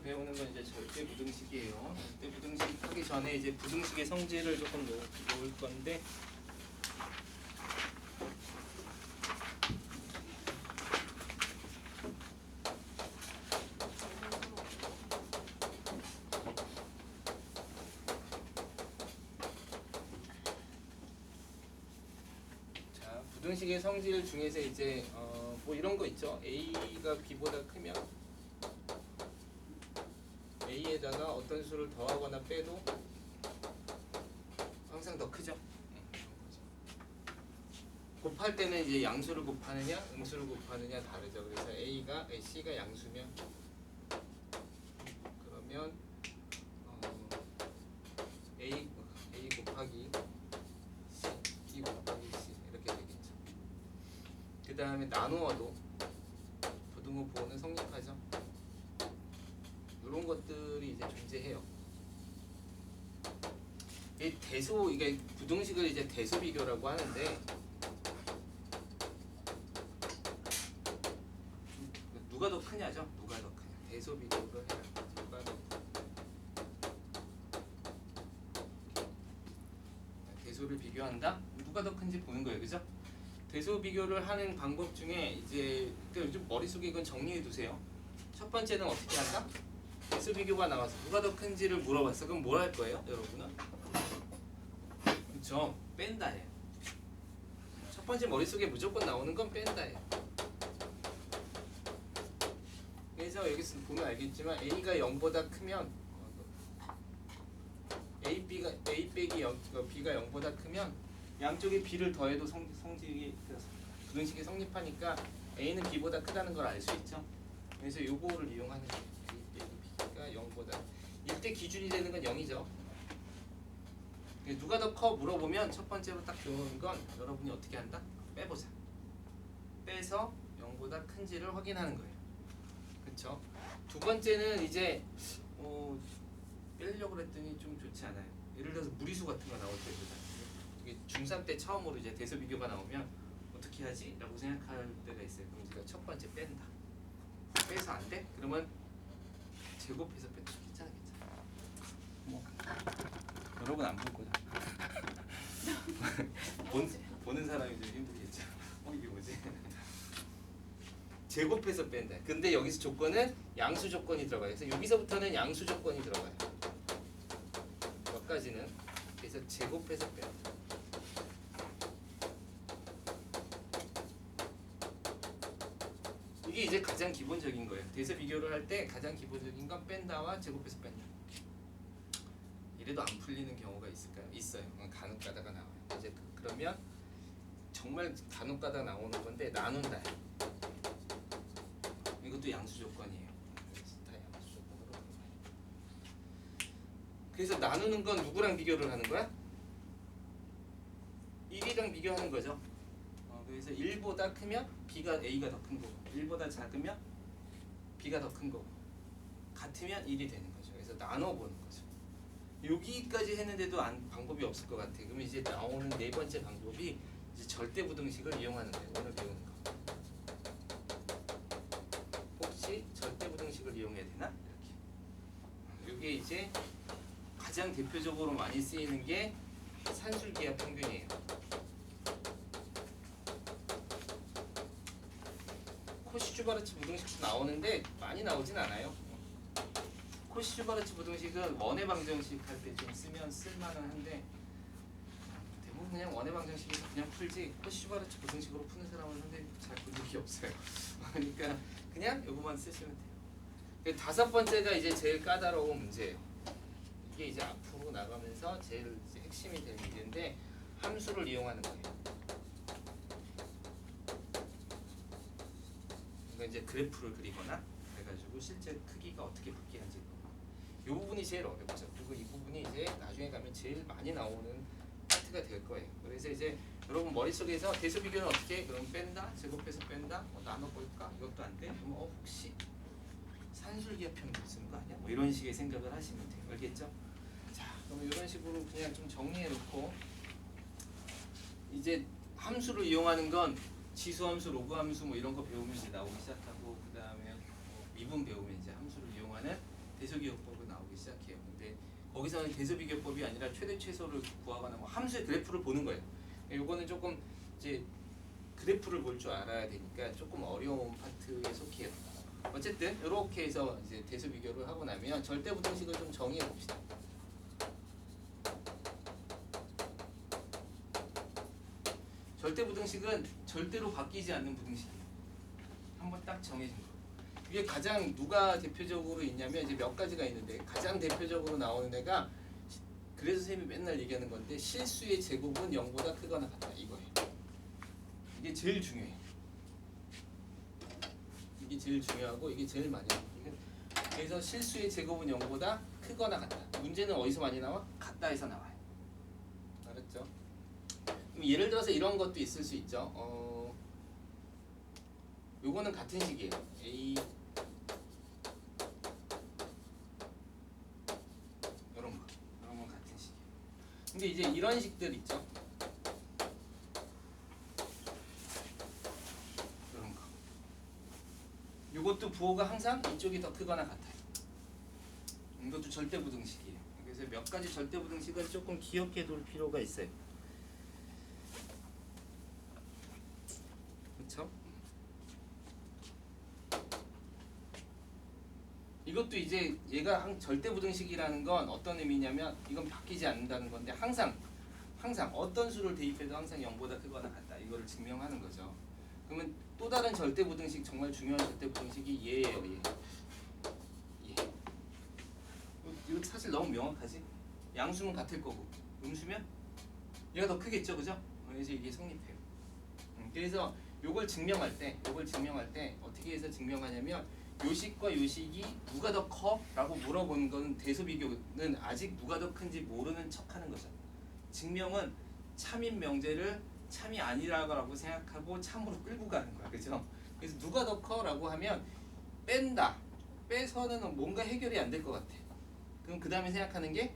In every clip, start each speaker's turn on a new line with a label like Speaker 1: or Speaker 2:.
Speaker 1: 여기서 배우는 건 이제 절대 부등식이에요. 절대 부등식 하기 전에 이제 부등식의 성질을 조금 놓을 건데, 자, 부등식의 성질 중에서 이제 뭐 이런 거 있죠. a가 b보다 크면 a에다가 어떤 수를 더하거나 빼도 항상 더 크죠. 곱할 때는 이제 양수를 곱하느냐 음수를 곱하느냐 다르죠. 그래서 C가 양수면 그러면 A 곱하기 C, B 곱하기 C 이렇게 되겠죠. 그 다음에 나누어도 부등호 보호는 성립하죠. 이런 것들이 이제 존재해요. 이 대소, 이게 부등식을 이제 대소 비교라고 하는데, 누가 더 크냐죠? 누가 더 크냐? 대소 비교를 해요. 누가 더 대소를 비교한다? 누가 더 큰지 보는 거예요, 그죠? 대소 비교를 하는 방법 중에 이제 요즘 머릿속에 이건 정리해 두세요. 첫 번째는 어떻게 한다? 대소 비교가 나와서 누가 더 큰지를 물어봤어. 그럼 뭘 할 거예요, 여러분은? 그렇죠? 뺀다예요. 첫 번째 머릿속에 무조건 나오는 건 뺀다예요. 그래서 여기서 보면 알겠지만 A가 0보다 크면 A 빼기 0, B가 0보다 크면 양쪽에 B를 더해도 성질이 부등식이 성립하니까 A는 B보다 크다는 걸 알 수 있죠. 그래서 요거를 이용하는 거예요. A 빼기 B가 0보다 이때 기준이 되는 건 0이죠. 누가 더 커 물어보면 첫 번째로 딱 배우는 건 여러분이 어떻게 한다? 빼보자. 빼서 0보다 큰지를 확인하는 거예요. 그렇죠? 두 번째는 이제 빼려고 그랬더니 좀 좋지 않아요. 예를 들어서 무리수 같은 거 나올 때 이게 중3 때 처음으로 이제 대소 비교가 나오면 어떻게 하지? 라고 생각할 때가 있어요. 그럼 우리가 첫 번째 뺀다. 빼서 안 돼? 그러면 제곱해서 빼도 괜찮아. 뭐 여러분 안 볼 거죠? 보는 사람이 좀 힘들겠죠. 이게 뭐지? 제곱해서 뺀다. 근데 여기서 조건은 양수 조건이 들어가요. 그래서 여기서부터는 양수 조건이 들어가요. 여기까지는. 그래서 제곱해서 뺀다. 이게 이제 가장 기본적인 거예요. 대서 비교를 할 때 가장 기본적인 건 뺀다와 제곱해서 뺀다. 이래도 안 풀리는 경우가 있을까요? 있어요. 간혹 가다가 나와요. 이제 그러면 정말 간혹 가다 나오는 건데 나눈다. 이것도 양수 조건이에요. 다 양수 조건으로. 그래서 나누는 건 누구랑 비교를 하는 거야? 1이랑 비교하는 거죠. 그래서 1보다 크면 B가 A가 더 큰 거고 1보다 작으면 B가 더 큰 거고 같으면 1이 되는 거죠. 그래서 나눠보는 거죠. 여기까지 했는데도 방법이 없을 것 같아. 그러면 이제 나오는 네 번째 방법이 이제 절대 부등식을 이용하는 거예요. 오늘 배우는 거. 혹시 절대 부등식을 이용해야 되나? 이렇게. 이게 이제 가장 대표적으로 많이 쓰이는 게 산술기하 평균이에요. 코시-슈바르츠 부등식도 나오는데 많이 나오진 않아요. 코시-슈바르츠 부등식은 원의 방정식 할 때 좀 쓰면 쓸만은 한데 대부분 그냥 원의 방정식에서 그냥 풀지 코시-슈바르츠 부등식으로 푸는 사람은 근데 잘 본 적이 없어요. 그러니까 그냥 이거만 쓰시면 돼요. 다섯 번째가 이제 제일 까다로운 문제예요. 이게 이제 앞으로 나가면서 제일 이제 핵심이 될 문제인데 함수를 이용하는 거예요. 그러니까 이제 그래프를 그리거나 해가지고 실제 크기가 어떻게 바뀌는지 이 부분이 제일 어렵죠. 그리고 이 부분이 이제 나중에 가면 제일 많이 나오는 파트가 될 거예요. 그래서 이제 여러분 머릿속에서 대수 비교는 어떻게 해? 그럼 뺀다, 제곱해서 뺀다, 나눠볼까? 이것도 안 돼? 그럼 혹시 산술기하 평균 쓰는 거 아니야? 뭐 이런 식의 생각을 하시면 돼요. 알겠죠? 자, 그럼 이런 식으로 그냥 좀 정리해 놓고 이제 함수를 이용하는 건 지수함수, 로그함수 뭐 이런 거 배우면 이제 나오기 시작하고 그 다음에 미분 배우면 이제 함수를 이용하는 대소비교법이 나오기 시작해요. 근데 거기서는 대소비교법이 아니라 최대 최소를 구하거나 뭐 함수의 그래프를 보는 거예요. 요거는 조금 이제 그래프를 볼 줄 알아야 되니까 조금 어려운 파트에 속해요. 어쨌든 이렇게 해서 이제 대수 비교를 하고 나면 절대부등식을 좀 정의해 봅시다. 절대부등식은 절대로 바뀌지 않는 부등식이에요. 한번 딱 정해진 거. 이게 가장 누가 대표적으로 있냐면 이제 몇 가지가 있는데 가장 대표적으로 나오는 애가 그래서 쌤이 맨날 얘기하는 건데 실수의 제곱은 0보다 크거나 같다 이거예요. 이게 제일 중요해요. 이게 제일 중요하고 이게 제일 많이 나와요. 그래서 실수의 제곱은 0보다 크거나 같다. 문제는 어디서 많이 나와? 같다에서 나와요. 알았죠? 그럼 예를 들어서 이런 것도 있을 수 있죠. 요거는 같은 식이에요. A 이런 건 같은 식이에요. 근데 이제 이런 식들 있죠. 이런 거. 요것도 부호가 항상 이쪽이 더 크거나 같아요. 이것도 절대부등식이에요. 그래서 몇 가지 절대부등식은 조금 기억해 둘 필요가 있어요. 그렇죠? 이것도 이제 얘가 절대부등식이라는 건 어떤 의미냐면 이건 바뀌지 않는다는 건데 항상 어떤 수를 대입해도 항상 0보다 크거나 같다. 이거를 증명하는 거죠. 그러면 또 다른 절대부등식 정말 중요한 절대부등식이 얘예요. 얘. 이거 사실 너무 명확하지? 양수면 같을 거고 음수면 얘가 더 크겠죠, 그죠? 그래서 이게 성립해요. 그래서 요걸 증명할 때 어떻게 해서 증명하냐면 요식과 요식이 누가 더 커? 라고 물어보는 건 대소비교는 아직 누가 더 큰지 모르는 척하는 거죠. 증명은 참인 명제를 참이 아니라고 생각하고 참으로 끌고 가는 거야, 그죠? 그래서 누가 더 커? 라고 하면 뺀다. 빼서는 뭔가 해결이 안 될 것 같아. 그럼 그 다음에 생각하는 게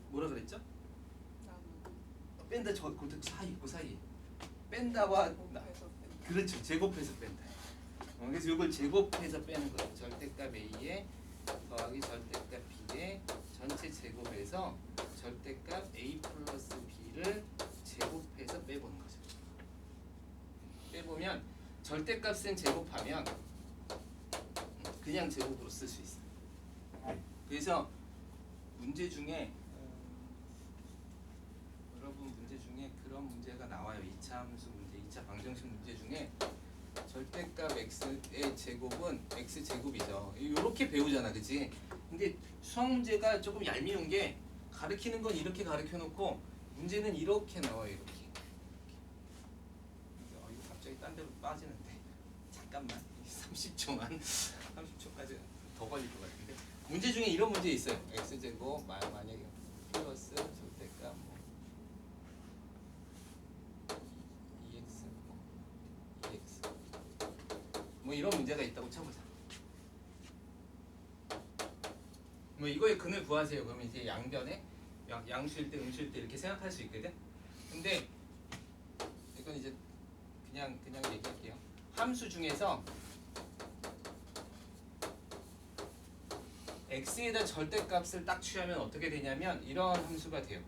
Speaker 1: 뭐라 그랬죠? 뺀다. 그 사이 뺀다와 그렇죠. 제곱해서 뺀다. 그래서 이걸 제곱해서 빼는 거예요. 절대값 A에 더하기 절대값 B에 전체 제곱해서 절대값 A 플러스 B를 제곱해서 빼보는 거죠. 빼보면 절대값은 제곱하면 그냥 제곱으로 쓸 수 있어요. 그래서 문제 중에 여러분 문제 중에 그런 문제가 나와요. 2차 함수 문제, 2차 방정식 문제 중에 절대값 x의 제곱은 x 제곱이죠. 이렇게 배우잖아, 그치? 근데 수학 문제가 조금 얄미운 게 가르치는 건 이렇게 가르쳐 놓고 문제는 이렇게 나와요, 이렇게. 이거 갑자기 딴 데로 빠지는데 잠깐만 30초까지 더 걸릴 것 같은데 문제 중에 이런 문제 있어요. x 제곱 만약에 플러스 절대값 뭐 2x 뭐 이런 문제가 있다고 쳐보자. 뭐 이거의 근을 구하세요. 그러면 이제 양변에 양수일 때 음수일 때 이렇게 생각할 수 있거든. 근데 이건 이제 그냥 얘기할게요. 함수 중에서 x에다 절대값을 딱 취하면 어떻게 되냐면 이런 함수가 돼요.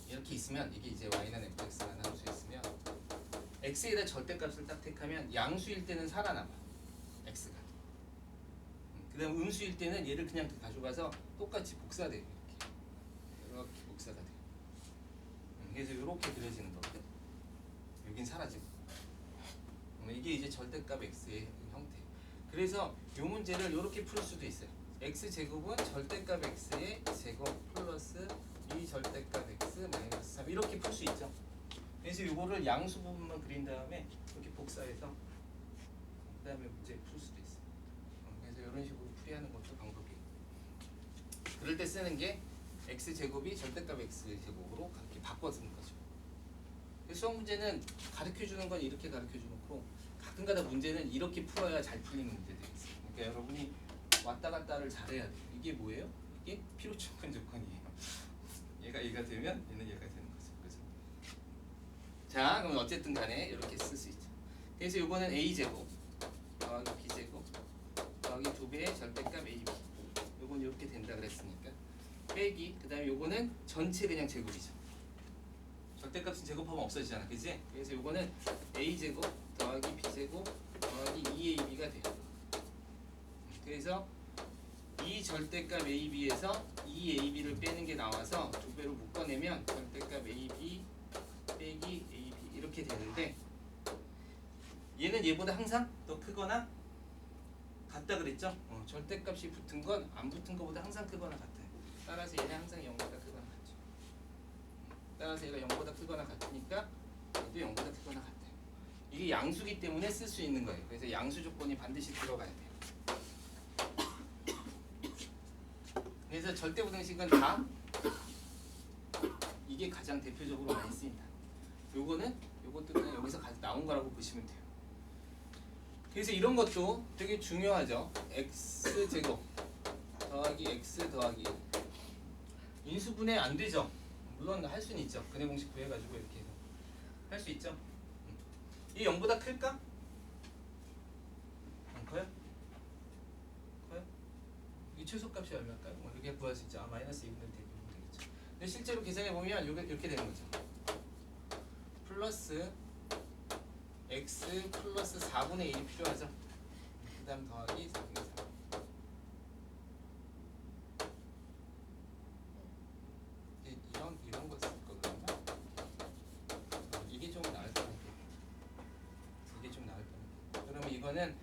Speaker 1: 이렇게 있으면 이게 이제 y는 fx라는 함수 있으면 x에다 절대값을 딱 택하면 양수일 때는 살아남아 x가. 그 다음 음수일 때는 얘를 그냥 가져가서 똑같이 복사돼요. 이렇게 복사가 돼요. 그래서 이렇게 그려지는 거거든. 여긴 사라지고. 이게 이제 절대값 x의 형태. 그래서 이 문제를 이렇게 풀 수도 있어요. x 제곱은 절대값 x의 제곱 플러스 이 절대값 x 마이너스 3 이렇게 풀 수 있죠. 그래서 이거를 양수 부분만 그린 다음에 이렇게 복사해서 그 다음에 문제 풀 수도 있어요. 그래서 이런 식으로 풀이하는 것도 방법이에요. 그럴 때 쓰는 게 x 제곱이 절대값 x 제곱으로 그렇게 바꿔 쓰는 거죠. 수학 문제는 가르쳐 주는 건 이렇게 가르쳐 주놓고 가끔가다 문제는 이렇게 풀어야 잘 풀리는 문제들이 있어요. 그러니까 여러분이 왔다 갔다를 잘해야 돼요. 이게 뭐예요? 이게 필요 충분 조건이에요. 얘가 되면 얘는 얘가 되는 거죠. 그죠? 자, 그럼 어쨌든 간에 이렇게 쓸 수 있죠. 그래서 이거는 a 제곱 더하기 b 제곱 더하기 분의 절대값 AB. 요건 이렇게 된다 그랬으니까 빼기 그다음에 요거는 전체 그냥 제곱이죠. 절대값은 제곱하면 없어지잖아, 그지? 그래서 요거는 a 제곱 더하기 b 제곱 더하기 2ab가 돼요. 그래서 이 절대값 ab에서 2ab를 빼는 게 나와서 두 배로 묶어내면 절대값 ab 빼기 ab 이렇게 되는데 얘는 얘보다 항상 더 크거나 같다 그랬죠? 절대값이 붙은 건 안 붙은 것보다 항상 크거나 같아요. 따라서 얘는 항상 0보다 크거나 같죠. 따라서 얘가 0보다 크거나 같으니까 얘도 0보다 크거나 같아요. 이게 양수기 때문에 쓸 수 있는 거예요. 그래서 양수 조건이 반드시 들어가야 돼요. 그래서 절대부등식은 다 이게 가장 대표적으로 많이 쓰인다. 요것도 그냥 여기서 나온 거라고 보시면 돼요. 그래서 이런 것도 되게 중요하죠. x제곱 더하기 x 더하기 1. 인수분해 안 되죠. 물론 할 수는 있죠. 근해 공식 구해가지고 이렇게 해서 할 수 있죠. 이 0보다 클까? 안 커요? 커요? 이 최소값이 얼마일까요? 뭐 이렇게 구할 수 있죠. 마이너스 2분의 대비면 되겠죠. 근데 실제로 계산해 보면 이렇게 되는 거죠. 플러스 x 플러스 4분의 1이 필요하죠. 그 다음 더하기 4분의 3. 이런 거 쓸 거 그러면 이게 좀 나을 것 같아요. 이게 좀 나을 것 같아요. 그러면 이거는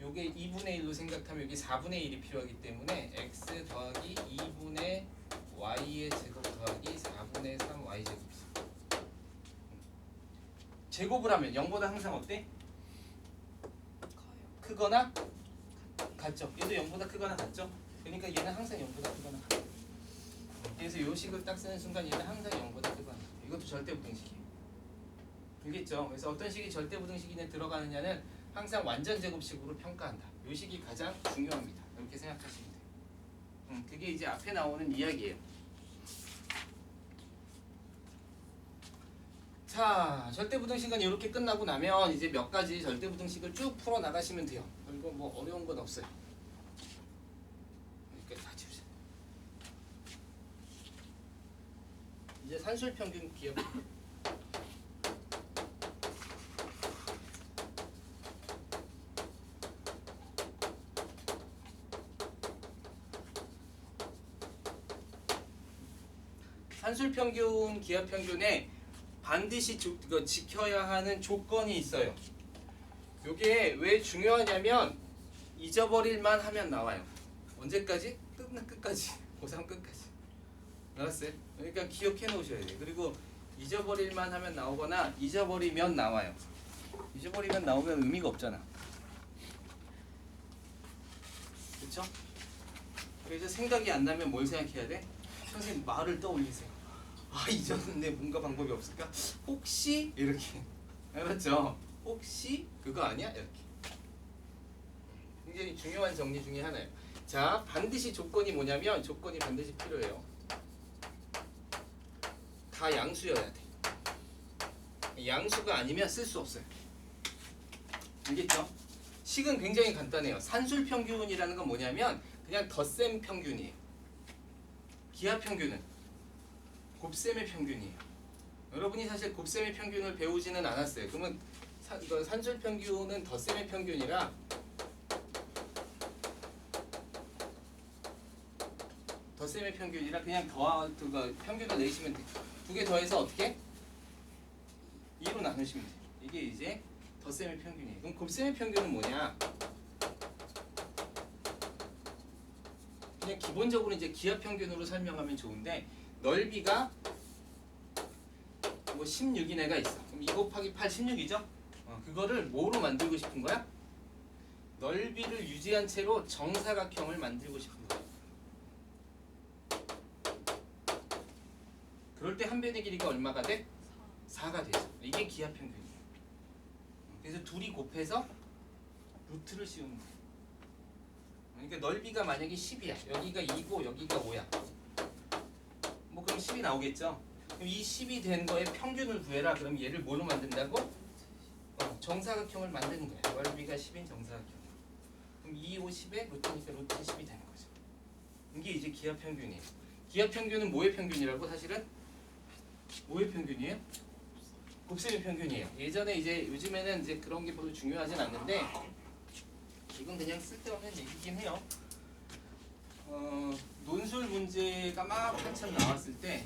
Speaker 1: 요게 2분의 1로 생각하면 여기 4분의 1이 필요하기 때문에 x 더하기 2분의 y의 제곱 더하기 4분의 3 y 제곱이 있어요. 제곱을 하면 0보다 항상 어때?
Speaker 2: 커요.
Speaker 1: 크거나 같죠. 얘도 0보다 크거나 같죠. 그러니까 얘는 항상 0보다 크거나 같아요. 그래서 이 식을 딱 쓰는 순간 얘는 항상 0보다 크거나. 이것도 절대부등식이에요. 알겠죠? 그래서 어떤 식이 절대부등식이 들어가느냐는 항상 완전 제곱식으로 평가한다. 이 식이 가장 중요합니다. 이렇게 생각하시면 돼요. 그게 이제 앞에 나오는 이야기예요. 자, 절대부등식은 이렇게 끝나고 나면 이제 몇 가지 절대부등식을 쭉 풀어 나가시면 돼요. 그리고 뭐 어려운 건 없어요. 여기까지 다 지우세요. 이제 산술평균 기억. 산술평균, 기하평균에 반드시 지켜야 하는 조건이 있어요. 이게 왜 중요하냐면 잊어버릴만 하면 나와요. 언제까지? 끝까지. 고3 끝까지. 알았어요? 그러니까 기억해 놓으셔야 돼요. 그리고 잊어버릴만 하면 나오거나 잊어버리면 나와요. 잊어버리면 나오면 의미가 없잖아. 그렇죠? 그래서 생각이 안 나면 뭘 생각해야 돼? 선생님 말을 떠올리세요. 아, 잊었는데 뭔가 방법이 없을까? 혹시 이렇게. 알았죠? 혹시 그거 아니야? 이렇게. 굉장히 중요한 정리 중에 하나예요. 자, 반드시 조건이 뭐냐면 조건이 반드시 필요해요. 다 양수여야 돼. 양수가 아니면 쓸 수 없어요. 알겠죠? 식은 굉장히 간단해요. 산술평균이라는 건 뭐냐면 그냥 덧셈 평균이에요. 기하평균은 곱셈의 평균이에요. 여러분이 사실 곱셈의 평균을 배우지는 않았어요. 그러면 이거 산술평균은 덧셈의 평균이라 덧셈의 평균이라 그냥 평균을 내시면 돼요. 두 개 더해서 어떻게? 2로 나누시면 돼요. 이게 이제 덧셈의 평균이에요. 그럼 곱셈의 평균은 뭐냐? 그냥 기본적으로 이제 기하평균으로 설명하면 좋은데 넓이가 뭐 16인 애가 있어. 그럼 2 곱하기 8 16이죠? 그거를 뭐로 만들고 싶은 거야? 넓이를 유지한 채로 정사각형을 만들고 싶은 거야. 그럴 때 한 변의 길이가 얼마가 돼? 4가 되죠. 이게 기하평균이에요. 그래서 둘이 곱해서 루트를 씌우는 거예요. 그러니까 넓이가 만약에 10이야. 여기가 2고 여기가 5야. 뭐 그럼 10이 나오겠죠? 그럼 이 10이 된 거에 평균을 구해라. 그럼 얘를 뭐로 만든다고? 정사각형을 만드는 거야. 넓이가 10인 정사각형. 그럼 2, 250에 루트니까 루트 10이 되는 거죠. 이게 이제 기하 평균이에요. 기하 평균은 뭐의 평균이라고? 사실은 뭐의 평균이에요? 곱셈의 평균이에요. 예전에 이제 요즘에는 이제 그런 게 별로 중요하진 않는데 이건 그냥 쓸데없는 얘기긴 해요. 논술 문제가 막 한참 나왔을 때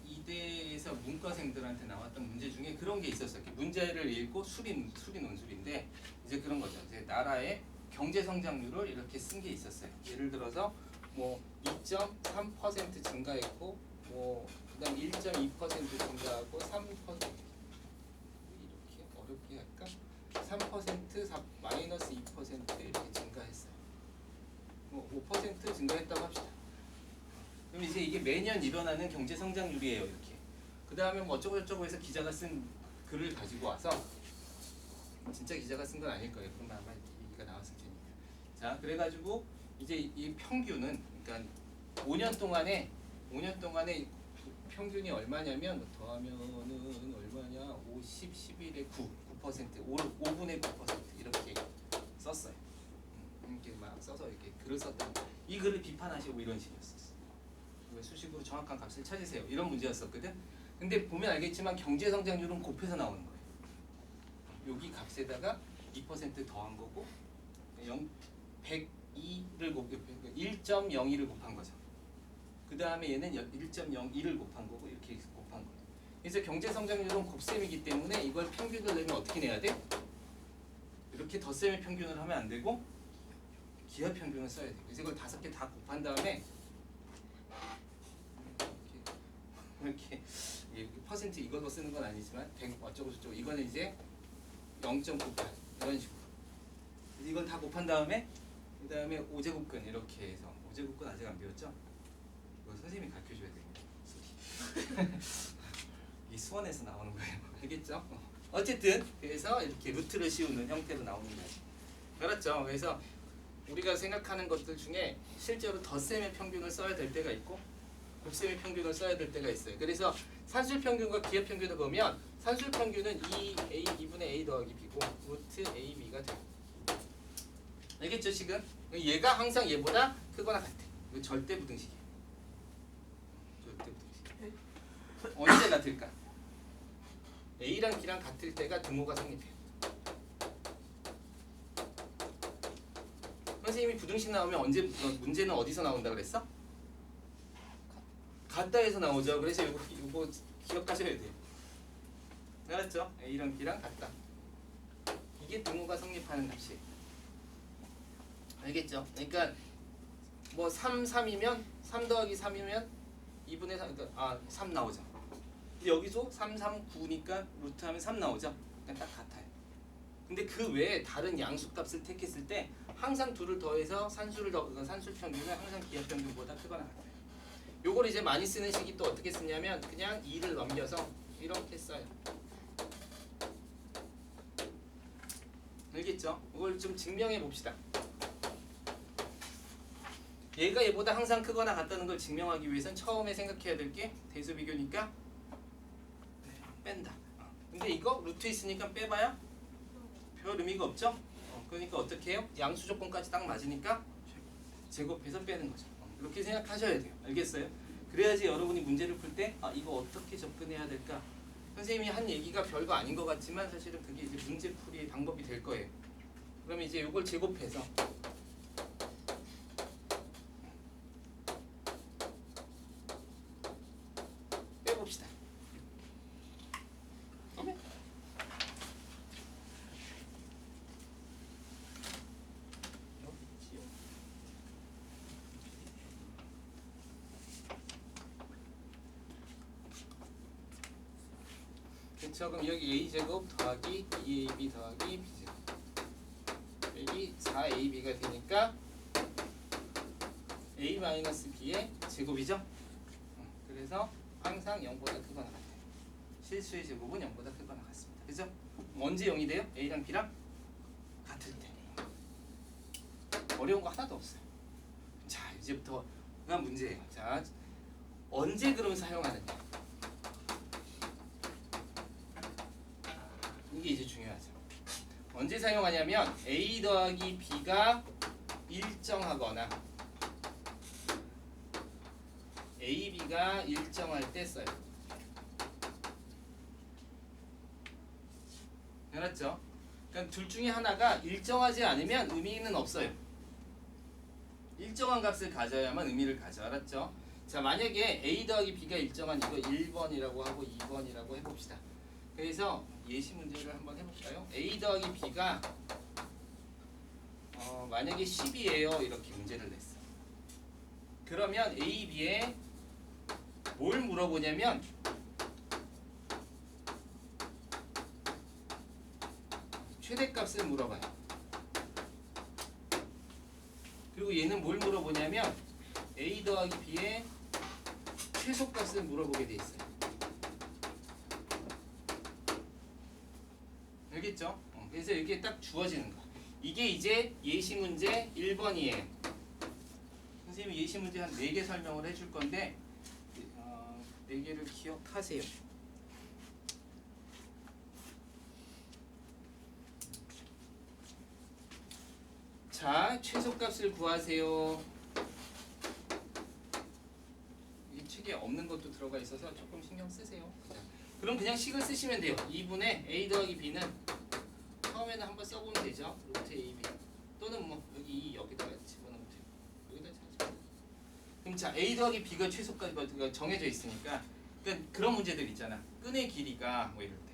Speaker 1: 이대에서 문과생들한테 나왔던 문제 중에 그런 게 있었어요. 문제를 읽고 수리 논술인데 이제 그런 거죠. 이제 나라의 경제 성장률을 이렇게 쓴 게 있었어요. 예를 들어서 뭐 2.3% 증가했고 뭐 그다음 1.2% 증가하고 3% 이렇게 어렵게 할까? 3% 마이너스 2% 이렇게 증가했어요. 뭐 5% 증가했다고 합시다. 그럼 이제 이게 매년 일어나는 경제 성장률이에요. 이렇게. 그 다음에 뭐 어쩌고 저쩌고 해서 기자가 쓴 글을 가지고 와서 진짜 기자가 쓴 건 아닐 거예요. 그러면 아마 얘기가 나왔을 테니까. 자, 그래가지고 이제 이 평균은 그러니까 5년 동안에 평균이 얼마냐면 뭐 더하면은 얼마냐? 50, 11에 9%, 5분의 9% 이렇게 썼어요. 이렇게 막 써서 이렇게 글을 썼다. 이 글을 비판하시고 이런 식이었었어. 수식으로 정확한 값을 찾으세요. 이런 문제였었거든. 근데 보면 알겠지만 경제 성장률은 곱해서 나오는 거예요. 여기 값에다가 2% 더한 거고 102를 1.02를 곱한 거죠. 그 다음에 얘는 1.02를 곱한 거고 이렇게 곱한 거예요. 그래서 경제 성장률은 곱셈이기 때문에 이걸 평균을 내면 어떻게 내야 돼? 이렇게 덧셈의 평균을 하면 안 되고 기하 평균을 써야 돼. 그래서 이걸 5개 다 곱한 다음에 이렇게 퍼센트 이걸로 쓰는 건 아니지만 100 어쩌고 저쩌고 이거는 이제 0.98 이런 식으로. 그래서 이걸 다 곱한 다음에 그 다음에 5제곱근 이렇게 해서 5제곱근 아직 안 배웠죠? 이거 선생님이 가르쳐줘야 됩니다. 이 수원에서 나오는 거예요. 알겠죠? 어쨌든 그래서 이렇게 루트를 씌우는 형태로 나오는 거죠. 그렇죠? 그래서 우리가 생각하는 것들 중에 실제로 덧셈의 평균을 써야 될 때가 있고 곱셈의 평균을 써야 될 때가 있어요. 그래서 산술 평균과 기하 평균을 보면 산술 평균은 2a 2분의 a 더하기 b고 루트 ab가 돼요. 알겠죠 지금? 얘가 항상 얘보다 크거나 같아. 이거 절대 부등식이에요. 절대 부등식. 언제 같을까? a랑 b랑 같을 때가 등호가 성립해요. 선생님이 부등식 나오면 언제 문제는 어디서 나온다 그랬어? 같다에서 나오죠. 그래서 이거 기억하셔야 돼요. 알았죠? A랑 B랑 같다. 이게 등호가 성립하는 값이에요. 알겠죠? 그러니까 뭐 3, 3이면 3 더하기 3이면 2분의 3, 그러니까 3 나오죠. 근데 여기서 3, 3, 9니까 루트하면 3 나오죠. 그러니까 딱 같아요. 근데 그 외에 다른 양수값을 택했을 때 항상 둘을 더해서 산술 평균은 항상 기하 평균보다 크거나 같아요. 요걸 이제 많이 쓰는 식이 또 어떻게 쓰냐면 그냥 2를 넘겨서 이렇게 써요. 알겠죠? 이걸 좀 증명해 봅시다. 얘가 얘보다 항상 크거나 같다는 걸 증명하기 위해서는 처음에 생각해야 될 게 대수 비교니까 뺀다. 근데 이거 루트 있으니까 빼봐야 별 의미가 없죠? 그러니까 어떻게 해요? 양수 조건까지 딱 맞으니까 제곱해서 빼는 거죠. 그렇게 생각하셔야 돼요. 알겠어요? 그래야지 여러분이 문제를 풀 때 이거 어떻게 접근해야 될까? 선생님이 한 얘기가 별거 아닌 것 같지만 사실은 그게 이제 문제 풀이의 방법이 될 거예요. 그럼 이제 이걸 제곱해서 빼봅시다. 그쵸? 그럼 여기 a제곱 더하기 2ab 더하기 b제곱 여기 4ab가 되니까 a-b의 제곱이죠? 그래서 항상 0보다 크거나 같아요. 실수의 제곱은 0보다 크거나 같습니다. 그죠? 언제 0이 돼요? a랑 b랑 같을 때. 어려운 거 하나도 없어요. 자, 이제부터가 문제예요. 자, 언제 그럼 사용하느냐? 이게 이제 중요하죠. 언제 사용하냐면 a 더하기 b가 일정하거나 AB가 일정할 때 써요. 알았죠? 그러니까 둘 중에 하나가 일정하지 않으면 의미는 없어요. 일정한 값을 가져야만 의미를 가져. 알았죠? 자, 만약에 A 더하기 B가 일정한 이거 1번이라고 하고 2번이라고 해봅시다. 그래서 예시 문제를 한번 해볼까요? A 더하기 B가 만약에 10이에요. 이렇게 문제를 냈어. 그러면 A, B에 뭘 물어보냐면 최대값을 물어봐요. 그리고 얘는 뭘 물어보냐면 A 더하기 B의 최소값을 물어보게 돼 있어요. 알겠죠? 그래서 이렇게 딱 주어지는 거. 이게 이제 예시 문제 1번이에요. 선생님이 예시 문제 한 4개 설명을 해줄 건데 4개를 기억하세요. 자, 최소값을 구하세요. 이 책에 없는 것도 들어가 있어서 조금 신경 쓰세요. 그럼 그냥 식을 쓰시면 돼요. 2분의 A 더하기 B는 처음에는 한번 써보면 되죠. 루트 AB 또는 뭐 여기다가 집어넣으면 돼요. 여기다 찾아주세요. 그럼 자, A 더하기 B가 최소값이 정해져 있으니까 그러니까 그런 문제들 있잖아. 끈의 길이가 뭐 이럴 때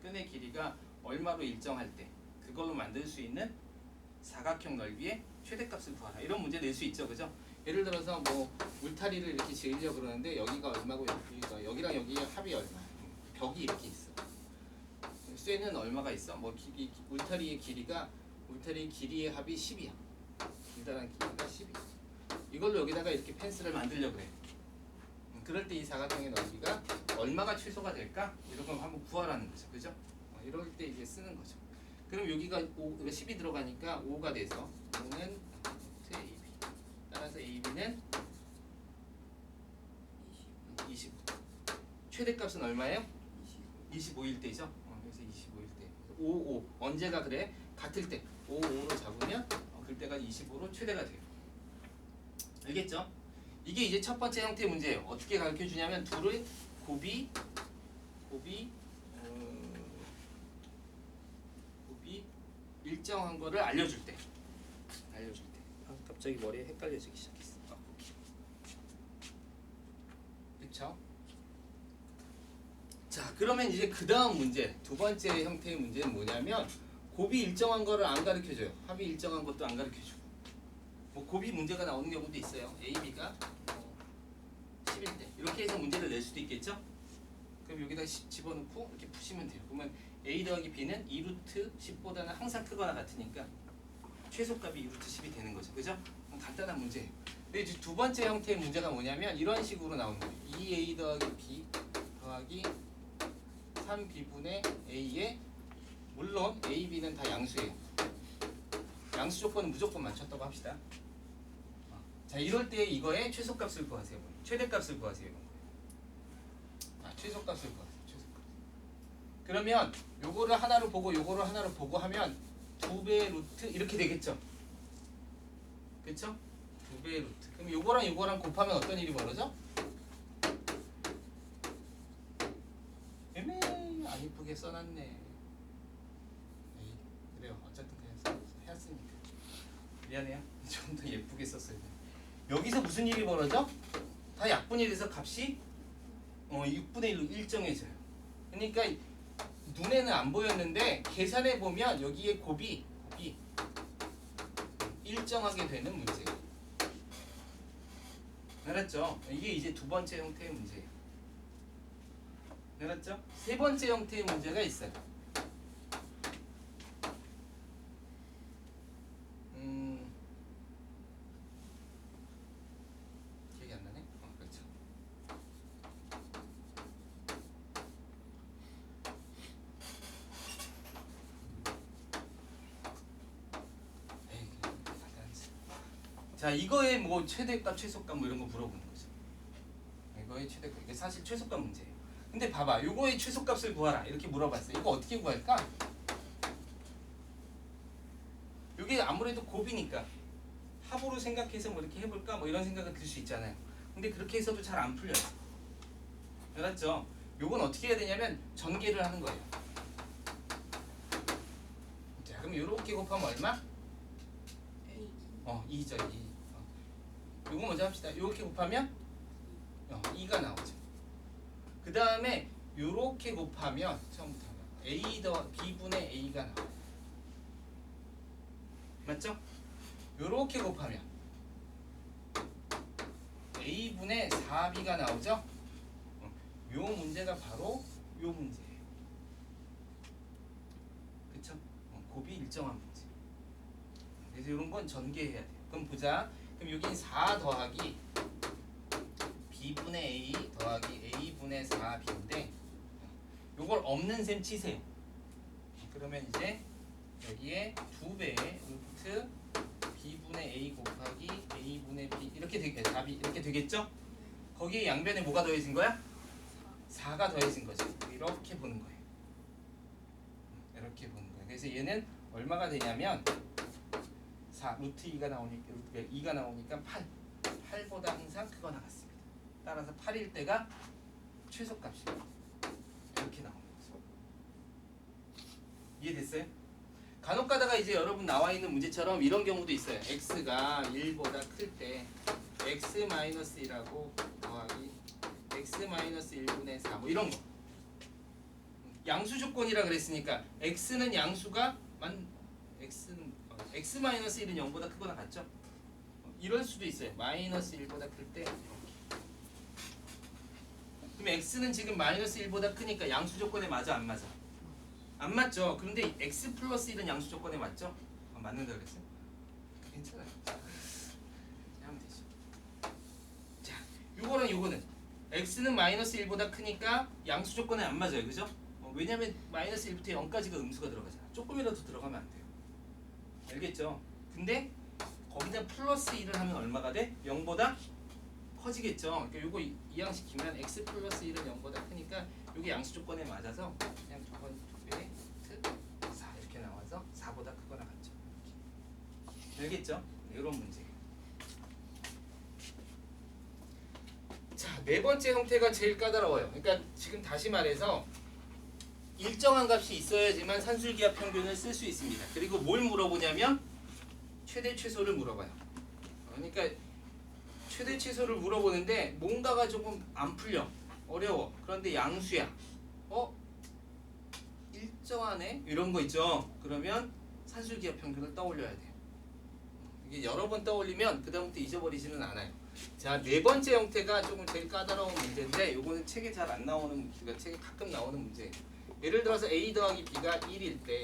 Speaker 1: 끈의 길이가 얼마로 일정할 때 그걸로 만들 수 있는 사각형 넓이의 최대값을 구하라. 이런 문제 낼 수 있죠. 그죠? 예를 들어서 뭐 울타리를 이렇게 지으려고 그러는데 여기가 얼마고 여기랑 여기의 합이 얼마. 벽이 이렇게 있어. 쇠는 얼마가 있어? 뭐 울타리의 길이의 합이 10이야. 일단은 길이가 10이야. 이걸로 여기다가 이렇게 펜스를 만들려고 그래. 그럴 때 이 사각형의 넓이가 얼마가 최소가 될까? 이런 걸 한번 구하라는 거죠. 그죠? 이럴 때 이제 쓰는 거죠. 그럼 여기가 10이 들어가니까 5가 돼서 5는 AB. 따라서 AB는 25. 최대값은 얼마예요? 25일 때죠. 그래서 25일 때. 5. 언제가 그래? 같을 때. 5로 잡으면 그때가 25로 최대가 돼요. 알겠죠? 이게 이제 첫 번째 형태의 문제예요. 어떻게 가르쳐 주냐면 둘의 곱이 일정한 거를 알려줄 때. 갑자기 머리에 헷갈려지기 시작했어. 그쵸? 자, 그러면 이제 그 다음 문제, 두 번째 형태의 문제는 뭐냐면 곱이 일정한 거를 안 가르쳐줘요. 합이 일정한 것도 안 가르쳐주고. 뭐 곱이 문제가 나오는 경우도 있어요. A, B가 10일 때 이렇게 해서 문제를 낼 수도 있겠죠? 그럼 여기다 10 집어넣고 이렇게 푸시면 돼요. 그러면 A 더하기 B는 2루트 10보다는 항상 크거나 같으니까 최소값이 2루트 10이 되는 거죠. 그죠? 간단한 문제예요. 근데 이제 두 번째 형태의 문제가 뭐냐면 이런 식으로 나오는 거예요. 2A 더하기 B 더하기 3B분의 A에 물론 A, B는 다 양수예요. 양수 조건은 무조건 맞췄다고 합시다. 자, 이럴 때 이거의 최소값을 구하세요. 최대값을 구하세요. 최소값을 구하세요. 최소값. 그러면 요거를 하나로 보고 요거를 하나로 보고 하면 2배의 루트 이렇게 되겠죠. 그쵸? 2배의 루트. 그럼 요거랑 요거랑 곱하면 어떤 일이 벌어져? 안 이쁘게 써놨네. 에이, 그래요. 어쨌든 그냥 해왔으니까. 미안해요. 좀 더 예쁘게 썼어야 돼. 여기서 무슨 일이 벌어져? 다 약분이 돼서 값이 6분의 1로 일정해져요. 그러니까 눈에는 안 보였는데 계산해 보면 여기에 곱이 일정하게 되는 문제예요. 알았죠? 이게 이제 두 번째 형태의 문제예요. 알았죠? 세 번째 형태의 문제가 있어요. 기억이 안 나네? 그렇죠. 자, 이거의 뭐 최대값, 최소값 뭐 이런 거 물어보는 거죠. 이거의 최대값, 이게 사실 최소값 문제예요. 근데 봐봐, 요거의 최소값을 구하라 이렇게 물어봤어요. 이거 어떻게 구할까? 이게 아무래도 곱이니까 합으로 생각해서 뭐 이렇게 해볼까 뭐 이런 생각은 들 수 있잖아요. 근데 그렇게 해서도 잘 안 풀려요. 알았죠? 요건 어떻게 해야 되냐면 전개를 하는 거예요. 자, 그럼 요렇게 곱하면 얼마? 2죠, 2. 요거 먼저 합시다. 요렇게 곱하면 2가 나오죠. 그 다음에 요렇게 곱하면 처음부터 A 더 B분의 A가 나와요. 맞죠? 요렇게 곱하면 A분의 4B가 나오죠? 요 문제가 바로 요 문제예요. 그쵸? 곱이 일정한 문제. 그래서 이런 건 전개해야 돼요. 그럼 보자. 그럼 여기 4 더하기 B분의 A 더하기 A분의 4B인데 요걸 없는 셈 치세요. 그러면 이제 여기에 2배의 루트 B분의 A 곱하기 A분의 B 이렇게 답이 이렇게 되겠죠? 거기에 양변에 뭐가 더해진 거야? 4가 더해진 거죠. 이렇게 보는 거예요. 이렇게 보는 거예요. 그래서 얘는 얼마가 되냐면 4 루트 2가 나오니까 루트 2가 나오니까 8. 8보다 항상 크거 나갔습니다. 따라서 8일 때가 최소값이에요. 이렇게 나오는 거죠. 이해됐어요? 간혹 가다가 이제 여러분 나와 있는 문제처럼 이런 경우도 있어요. x가 1보다 클 때 x-1하고 더하기 x-1분의 4 뭐 이런 거. 양수 조건이라 그랬으니까 x는 양수가 x는 x-1은 0보다 크거나 같죠? 이럴 수도 있어요. 마이너스 1보다 클 때 이렇게. 그럼 x는 지금 마이너스 1보다 크니까 양수 조건에 맞아 안 맞아? 안 맞죠? 그런데 x 플러스 1은 양수 조건에 맞죠? 맞는다 그랬어요? 괜찮아요. 하면 되죠. 자, 요거랑 요거는 x는 마이너스 1보다 크니까 양수 조건에 안 맞아요. 그죠? 왜냐면 마이너스 1부터 0까지가 음수가 들어가잖아. 조금이라도 들어가면 안 돼요. 알겠죠? 근데 거기다 플러스 1을 하면 얼마가 돼? 0보다 커지겠죠? 그러니까 요거 이항시키면 x 플러스 1은 0보다 크니까 요게 양수 조건에 맞아서 그냥 저건 2배 4 이렇게 나와서 4보다 크거나 같죠. 이렇게. 알겠죠? 이런 문제. 자, 네 번째 형태가 제일 까다로워요. 그러니까 지금 다시 말해서 일정한 값이 있어야지만 산술기하 평균을 쓸 수 있습니다. 그리고 뭘 물어보냐면 최대 최소를 물어봐요. 그러니까 최대 최소를 물어보는데 뭔가가 조금 안 풀려. 어려워. 그런데 양수야. 일정하네? 이런 거 있죠. 그러면 산술기하 평균을 떠올려야 돼요. 이게 여러 번 떠올리면 그 다음부터 잊어버리지는 않아요. 자, 네 번째 형태가 조금 제일 까다로운 문제인데 요거는 책에 잘 안 나오는 문제가 책에 가끔 나오는 문제예요. 예를 들어서 A 더하기 B가 1일 때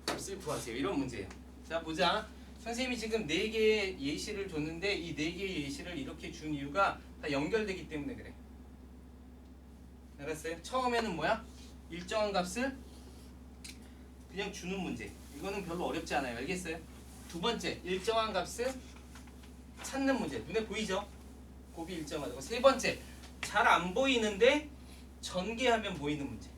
Speaker 1: 값을 구하세요. 이런 문제예요. 자, 보자. 선생님이 지금 4개의 예시를 줬는데 이 4개의 예시를 이렇게 준 이유가 다 연결되기 때문에 그래. 알았어요? 처음에는 뭐야? 일정한 값을 그냥 주는 문제. 이거는 별로 어렵지 않아요. 알겠어요? 두 번째, 일정한 값을 찾는 문제. 눈에 보이죠? 곱이 일정하다고. 세 번째, 잘 안 보이는데 전개하면 보이는 문제.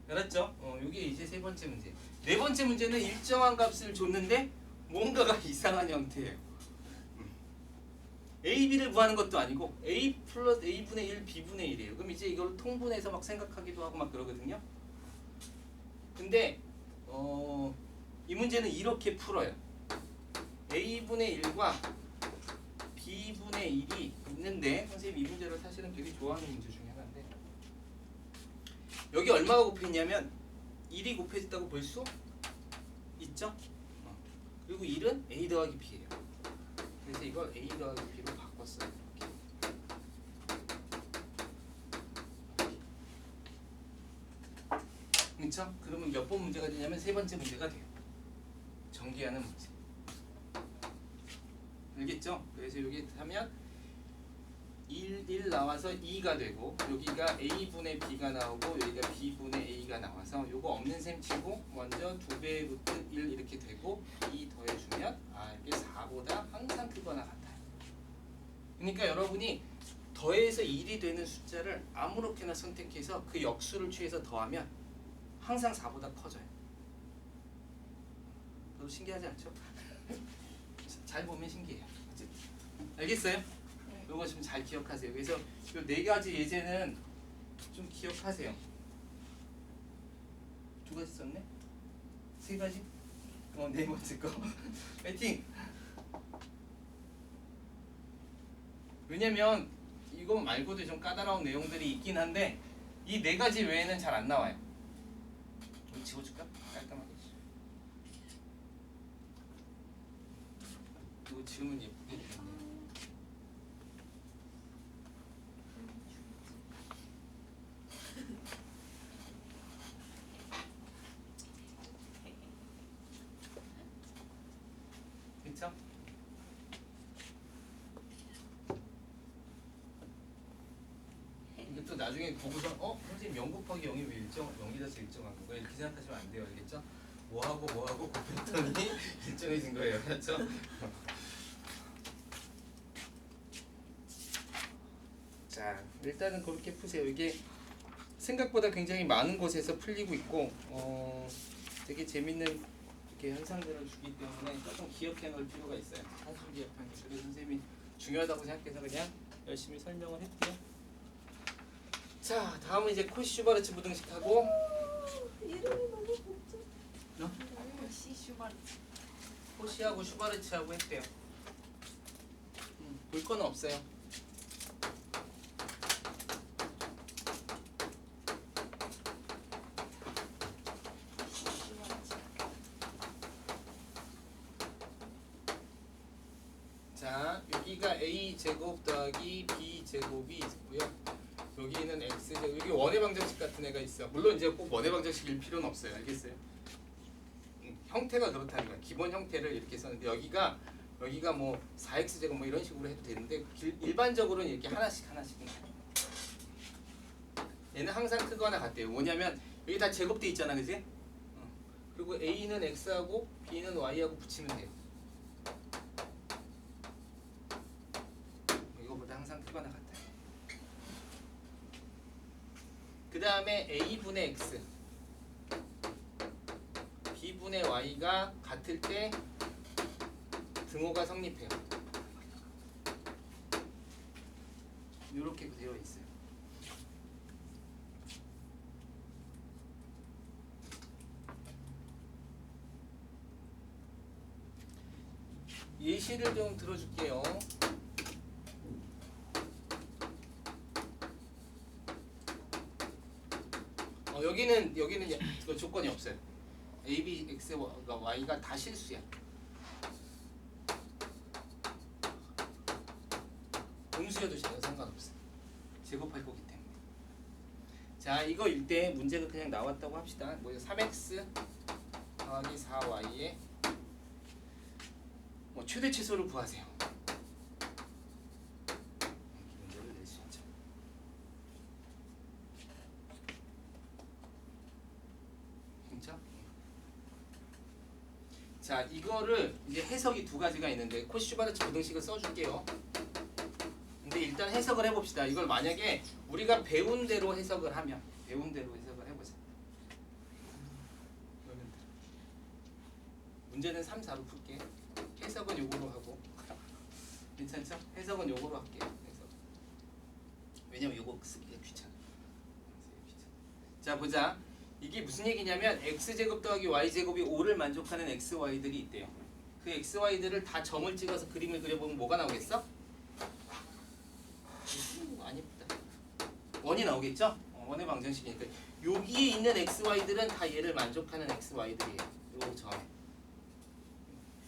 Speaker 1: 알았죠? 이게 이제 세 번째 문제. 네 번째 문제는 일정한 값을 줬는데 뭔가가 이상한 형태예요. A, B를 구하는 것도 아니고 A 플러스 A분의 1, B분의 1이에요. 그럼 이제 이걸 통분해서 막 생각하기도 하고 막 그러거든요. 근데 이 문제는 이렇게 풀어요. A분의 1과 B분의 1이 있는데 선생님 이 문제를 사실은 되게 좋아하는 문제 중에 하나인데 여기 얼마가 곱했냐면 1이 곱해졌다고 볼 수 있죠? 그리고 1은 A 더하기 B예요. 그래서 이걸 A 더하기 B로 바꿨어요. 이렇게. 그렇죠? 그러면 몇 번 문제가 되냐면 세 번째 문제가 돼요. 전개하는 문제. 알겠죠? 그래서 여기 하면 1 나와서 2가 되고 여기가 A분의 B가 나오고 여기가 B분의 A가 나와서 요거 없는 셈 치고 먼저 2배 루트 1 이렇게 되고 2 더해주면 이게 4보다 항상 크거나 같아요. 그러니까 여러분이 더해서 1이 되는 숫자를 아무렇게나 선택해서 그 역수를 취해서 더하면 항상 4보다 커져요. 너도 신기하지 않죠? 잘 보면 신기해요. 어쨌든. 알겠어요?
Speaker 2: 네.
Speaker 1: 이거 좀 잘 기억하세요. 그래서 이 네 가지 예제는 좀 기억하세요. 두 가지 썼네? 세 가지? 네 번째 거. 파이팅! 왜냐면 이거 말고도 좀 까다로운 내용들이 있긴 한데 이 네 가지 외에는 잘 안 나와요. 이거 지워줄까? 깔끔하게. 이거 지우면 예쁘게 되겠네. 그쵸? 이게 또 나중에 보고서 선생님 0 곱하기 0이 왜 0이라서 일정한 건가? 이렇게 생각하시면 안 돼요. 알겠죠? 뭐하고 곱했더니 일정해진 거예요. 그렇죠? 자, 일단은 그렇게 푸세요. 이게 생각보다 굉장히 많은 곳에서 풀리고 있고 되게 재밌는 이렇게 현상들을 주기 때문에 조금 기억해 놓을 필요가 있어요. 한술 기억하는 게. 그래서 선생님이 중요하다고 생각해서 그냥 열심히 설명을 했고요. 자, 다음은 이제 코시-슈바르츠 부등식하고
Speaker 2: 이름이 너무 복잡.
Speaker 3: 코시 슈바르츠.
Speaker 1: 코시하고 슈바르츠하고 했대요. 볼 거는 없어요. 자, 여기가 a 제곱 더하기 b 제곱이 있고요. 여기는 x 제곱. 여기 원의 방정식 같은 애가 있어. 물론 이제 꼭 원의 방정식일 필요는 없어요. 알겠어요? 형태가 그렇다는 거야. 기본 형태를 이렇게 썼는데 여기가 뭐 4x 제곱 뭐 이런 식으로 해도 되는데 일반적으로는 이렇게 하나씩. 얘는 항상 크거나 같대요. 뭐냐면 여기 다 제곱돼 있잖아, 그지? 그리고 a는 x하고 b는 y하고 붙이면 돼요. 이거보다 항상 크거나 같아요. 그 다음에 a분의 x, b분의 y가 같을 때 등호가 성립해요. 이렇게 되어 있어요. 예시를 좀 들어줄게요. 여기는 그 조건이 없어요. a, b, x, y가 다 실수야. 음수여도 전혀 상관없어요. 제곱할 거기 때문에. 자, 이거일 때 문제가 그냥 나왔다고 합시다. 뭐 3x 더하기 4y에 뭐 최대 최소를 구하세요. 문제를 낼 수 있죠. 진짜? 자, 이거를 이제 해석이 두 가지가 있는데 코시-슈바르츠 부등식을 써줄게요. 근데 일단 해석을 해봅시다. 이걸 만약에 우리가 배운 대로 해석을 하면 해보자. 문제는 3, 4로 풀게. 해석은 요거로 하고. 괜찮죠? 해석은 요거로 할게요. 해석. 왜냐면 요거 쓰기가 귀찮아. 자, 보자. 이게 무슨 얘기냐면 x제곱 더하기 y제곱이 5를 만족하는 xy들이 있대요. 그 xy들을 다 점을 찍어서 그림을 그려보면 뭐가 나오겠어? 안 예쁘다. 원이 나오겠죠? 원의 방정식이니까 여기에 있는 xy들은 다 얘를 만족하는 xy들이에요. 요 점에.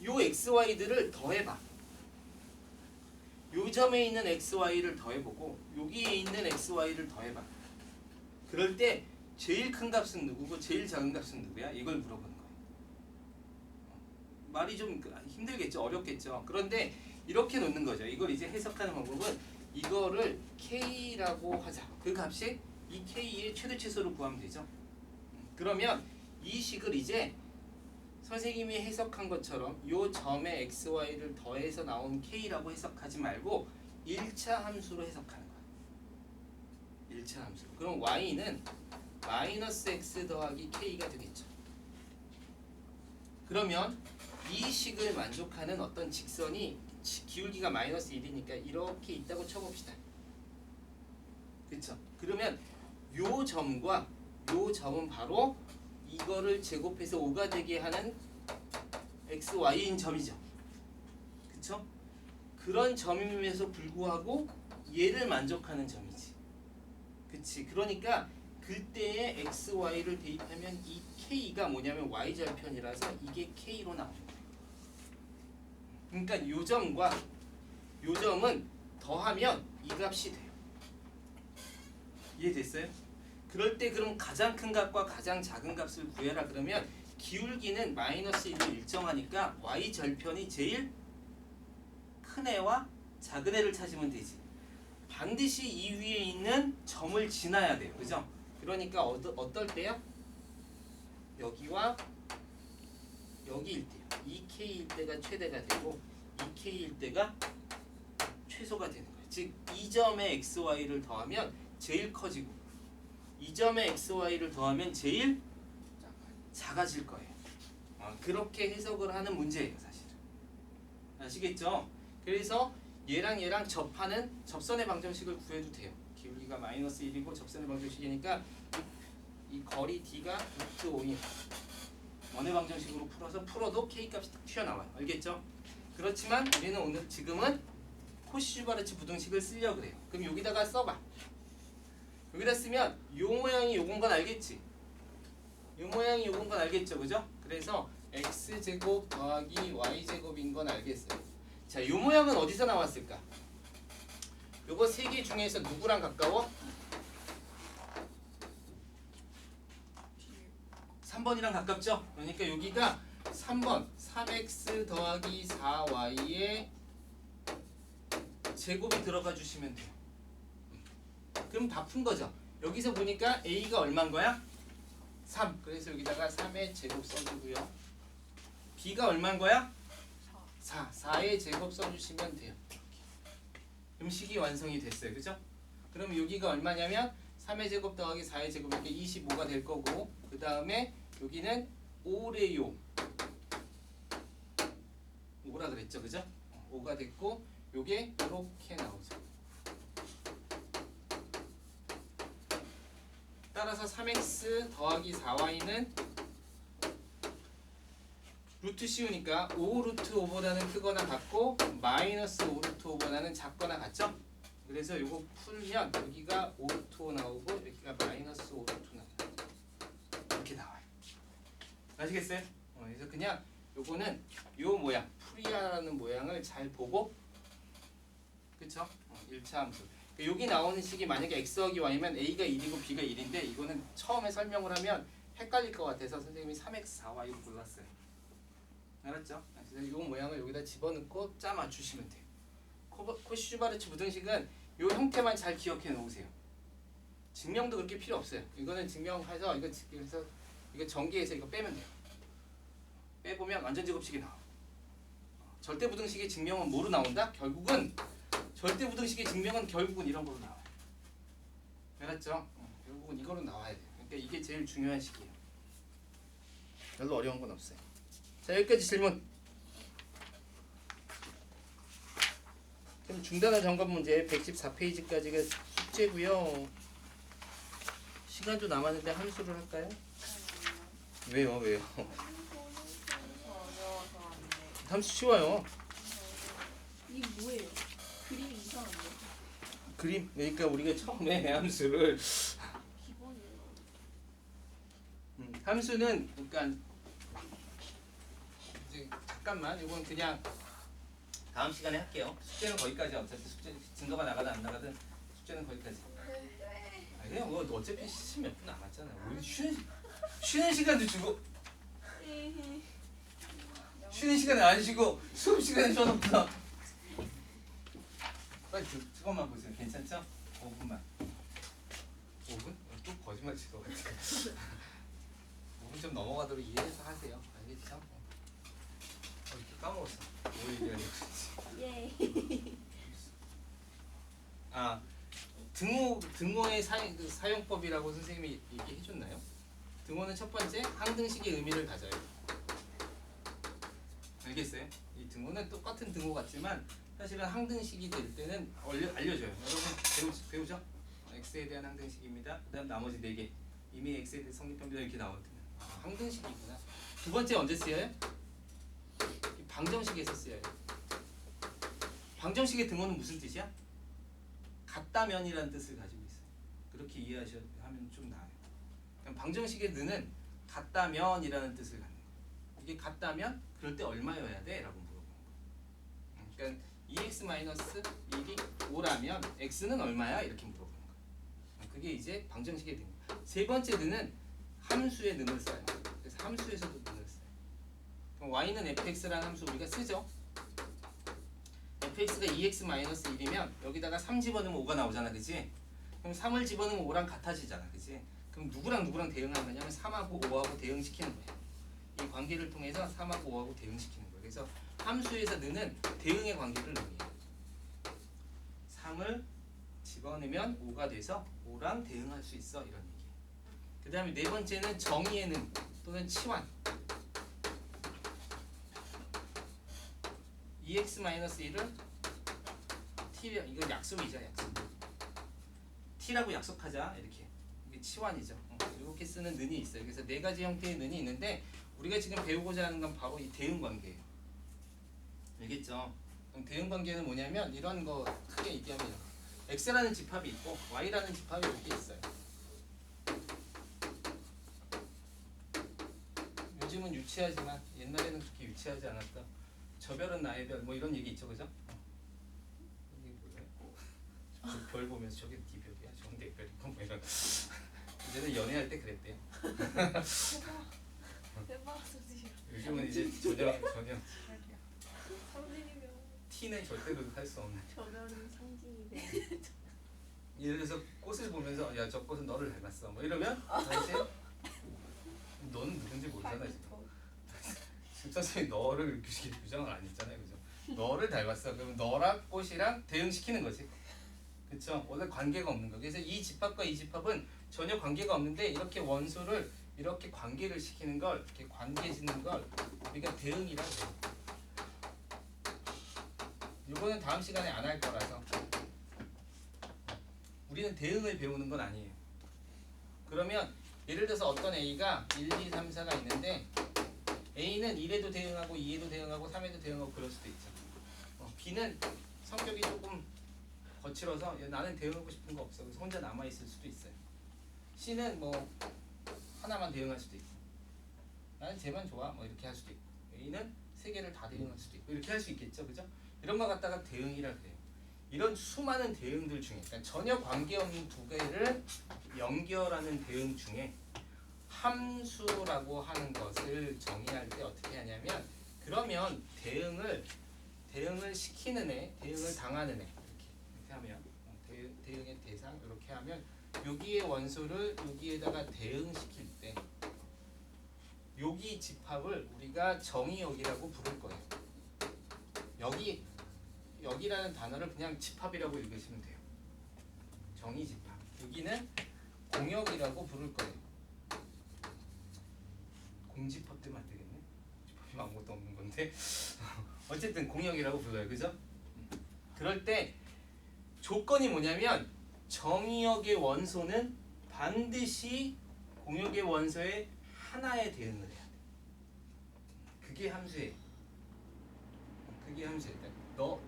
Speaker 1: 요 xy들을 더해봐. 요 점에 있는 xy를 더해보고 여기에 있는 xy를 더해봐. 그럴 때 제일 큰 값은 누구고 제일 작은 값은 누구야? 이걸 물어보는 거예요. 말이 좀 힘들겠죠? 어렵겠죠? 그런데 이렇게 놓는 거죠. 이걸 이제 해석하는 방법은 이거를 k라고 하자. 그 값이 이 k의 최대 최소를 구하면 되죠. 그러면 이 식을 이제 선생님이 해석한 것처럼 요 점에 xy를 더해서 나온 k라고 해석하지 말고 1차 함수로 해석하는 거야. 1차 함수로. 그럼 y는 마이너스 x 더하기 k가 되겠죠. 그러면 이 식을 만족하는 어떤 직선이 기울기가 마이너스 1이니까 이렇게 있다고 쳐봅시다. 그쵸? 그러면 요 점과 요 점은 바로 이거를 제곱해서 5가 되게 하는 xy인 점이죠. 그쵸? 그런 점임에도 불구하고 얘를 만족하는 점이지. 그치? 그러니까 그때의 xy를 대입하면 이 k가 뭐냐면 y절편이라서 이게 k로 나오는 거예요. 그러니까 요 점과 요 점은 더하면 이 값이 돼요. 이해됐어요? 그럴 때 그럼 가장 큰 값과 가장 작은 값을 구해라 그러면 기울기는 마이너스 1을 일정하니까 y절편이 제일 큰 애와 작은 애를 찾으면 되지. 반드시 이 위에 있는 점을 지나야 돼요. 그죠? 그러니까 어떨 때요? 여기와 여기일 때요. 2k일 때가 최대가 되고 2k일 때가 최소가 되는 거예요. 즉 이 점의 xy를 더하면 제일 커지고 이 점의 xy를 더하면 제일 작아질 거예요. 그렇게 해석을 하는 문제예요, 사실은. 아시겠죠? 그래서 얘랑 얘랑 접하는 접선의 방정식을 구해도 돼요. 기울기가 마이너스 1이고 접선의 방정식이니까 이 거리 d가 루트 5인 원의 방정식으로 풀어도 k 값이 딱 튀어나와요. 알겠죠? 그렇지만 우리는 오늘 지금은 코시-슈바르츠 부등식을 쓰려고 그래요. 그럼 여기다가 써봐. 여기다 쓰면 요 모양이 요건 건 알겠지? 요 모양이 요건 건 알겠죠? 그죠? 그래서 x제곱 더하기 y제곱인 건 알겠어요. 자, 요 모양은 어디서 나왔을까? 요거 세 개 중에서 누구랑 가까워? 3번이랑 가깝죠? 그러니까 여기가 3번 3x 더하기 4y의 제곱이 들어가 주시면 돼요. 그럼 다 푼 거죠. 여기서 보니까 a가 얼마인 거야? 3. 그래서 여기다가 3의 제곱 써주고요. b가 얼마인 거야? 4. 4의 제곱 써주시면 돼요. 음식이 완성이 됐어요. 그죠? 그럼 여기가 얼마냐면 3의 제곱 더하기 4의 제곱 이렇게 25가 될 거고 그 다음에 여기는 5래요. 5라 그랬죠. 그죠? 5가 됐고 요게 이렇게 나오죠. 따라서 3x 더하기 4y는 루트 씌우니까 5 루트 5보다는 크거나 같고 마이너스 5 루트 5보다는 작거나 같죠? 그래서 요거 풀면 여기가 5 루트 5 나오고 여기가 마이너스 5 루트 5 나와요. 이렇게 나와요. 아시겠어요? 그래서 그냥 요거는 요 모양 풀이하라는 모양을 잘 보고 그쵸? 1차 함수 여기 나오는 식이 만약에 x 더하기 y면 a가 1이고 b가 1인데 이거는 처음에 설명을 하면 헷갈릴 것 같아서 선생님이 3x 4y로 골랐어요. 알았죠? 그래서 이 모양을 여기다 집어넣고 짜 맞추시면 돼요. 코시-슈바르츠 부등식은 이 형태만 잘 기억해 놓으세요. 증명도 그렇게 필요 없어요. 이거는 증명해서 이거 전개해서 이거 빼면 돼요. 빼보면 완전 제곱식이 나와. 절대 부등식의 증명은 뭐로 나온다? 결국은 절대 부등식의 증명은 결국은 이런 걸로 나와요. 알았죠? 결국은 이걸로 나와야 돼요. 그러니까 이게 제일 중요한 식이에요. 별로 어려운 건 없어요. 자, 여기까지 질문. 그럼 중단화 점검 문제 114페이지까지가 숙제고요. 시간도 남았는데 함수를 할까요? 왜요? 함수 쉬워요.
Speaker 2: 이 뭐예요? 그림이 이상한데?
Speaker 1: 그림 그러니까 우리가 처음에 함수를
Speaker 2: 기본이에요.
Speaker 1: 함수는 그러니까 이제 잠깐만 이건 그냥 다음 시간에 할게요. 숙제는 거기까지 어차피 숙제 증거가 나가든 안 나가든 숙제는 거기까지. 아니요, 뭐 어차피 시간 몇 분 남았잖아요. 우리 쉬는 시간도 주고 쉬는 시간에 안 쉬고 수업 시간에 쉬어놓고서 빨리 그것만 보세요. 괜찮죠? 5분만. 5분? 또 거짓말 칠 것 같아. 5분 좀 넘어가도록 이해해서 하세요. 알겠죠? 이렇게 까먹었어. 뭐 얘기하려고 그랬지.
Speaker 2: 예.
Speaker 1: 등호의 사용법이라고 선생님이 얘기해 줬나요? 등호는 첫 번째 항등식의 의미를 가져요. 알겠어요? 이 등호는 똑같은 등호 같지만 사실은 항등식이 될 때는 알려줘요. 여러분 배우죠? x에 대한 항등식입니다. 그다음 나머지 4개 이미 x에 대한 성립합니다 이렇게 나오거든요. 항등식이구나. 두 번째 언제 쓰여요? 방정식에서 쓰여요. 방정식의 등호는 무슨 뜻이야? 같다면이라는 뜻을 가지고 있어요. 그렇게 이해하면 좀 나아요. 방정식의 는은 같다면이라는 뜻을 갖는 거예요. 이게 같다면 그럴 때 얼마여야 돼? 라고 물어보는 거예요. 그러니까 2x-1이 5라면 x는 얼마야? 이렇게 물어보는 거예요. 그게 이제 방정식의 는. 세 번째 는은 함수의 는을 써요. 그래서 함수에서도 는을 써요. 그럼 y는 fx라는 함수 우리가 쓰죠. fx가 2x-1이면 여기다가 3 집어넣으면 5가 나오잖아, 그치? 그럼 3을 집어넣으면 5랑 같아지잖아, 그치? 그럼 누구랑 누구랑 대응하는 거냐면 3하고 5하고 대응시키는 거예요. 이 관계를 통해서 3하고 5하고 대응시키는 거예요. 그래서 함수에서 는은 대응의 관계를 의미해요. 3을 집어넣으면 5가 돼서 5랑 대응할 수 있어, 이런 얘기예요. 그 다음에 네 번째는 정의의 는 또는 치환. 2x-1을 t, 이거 약속이죠, 약속. t라고 약속하자, 이렇게. 이게 치환이죠. 이렇게 쓰는 는이 있어요. 그래서 네 가지 형태의 는이 있는데 우리가 지금 배우고자 하는 건 바로 이 대응 관계예요. 알겠죠? 그럼 대응 관계는 뭐냐면 이런 거 크게 얘기하면 x라는 집합이 있고 y라는 집합이 이렇게 있어요. 요즘은 유치하지만 옛날에는 그렇게 유치하지 않았다. 저 별은 나의 별, 뭐 이런 얘기 있죠, 그죠? 이게 뭐예요? 별 보면서 저게 네 별이야, 저건 내 별이고 뭐 이런. 이제는 연애할 때 그랬대요.
Speaker 2: 대박 소리야.
Speaker 1: 요즘은 이제 전혀
Speaker 2: 상징이면
Speaker 1: T는 절대로 할 수 없는.
Speaker 2: 저별은 상징이 돼.
Speaker 1: 예를 들어서 꽃을 보면서 야, 저 꽃은 너를 닮았어. 뭐 이러면 사실 너는 누군지 모르잖아 지금. 선생님이 너를 규정을 안 했잖아요, 그죠? 너를 닮았어. 그러면 너랑 꽃이랑 대응시키는 거지. 그렇죠? 원래 관계가 없는 거. 그래서 이 집합과 이 집합은 전혀 관계가 없는데 이렇게 원소를 이렇게 관계를 시키는 걸, 이렇게 관계 짓는 걸 우리가 대응이라고 해요. 이거는 다음 시간에 안 할 거라서 우리는 대응을 배우는 건 아니에요. 그러면 예를 들어서 어떤 A가 1, 2, 3, 4가 있는데 A는 1에도 대응하고 2에도 대응하고 3에도 대응하고 그럴 수도 있죠. B는 성격이 조금 거칠어서 나는 대응하고 싶은 거 없어. 그래서 혼자 남아 있을 수도 있어요. C는 뭐 하나만 대응할 수도 있고, 나는 쟤만 좋아 뭐 이렇게 할 수도 있고, A는 세 개를 다 대응할 수도 있고 이렇게 할 수 있겠죠, 그죠? 이런 거 갖다가 대응이라 그래요. 이런 수많은 대응들 중에, 그러니까 전혀 관계없는 두 개를 연결하는 대응 중에 함수라고 하는 것을 정의할 때 어떻게 하냐면, 그러면 대응을 시키는 애, 대응을 당하는 애 이렇게 하면 대응의 대상 이렇게 하면 여기의 원소를 여기에다가 대응시킬 때 여기 집합을 우리가 정의역이라고 부를 거예요. 여기라는 단어를 그냥 집합이라고 읽으시면 돼요. 정의 집합. 여기는 공역이라고 부를 거예요. 공집합 되면 안 되겠네. 집합이 아무것도 없는 건데. 어쨌든 공역이라고 불러요, 그죠? 그럴 때 조건이 뭐냐면 정의역의 원소는 반드시 공역의 원소의 하나에 대응을 해야 돼. 그게 함수예요. 그게 함수예요.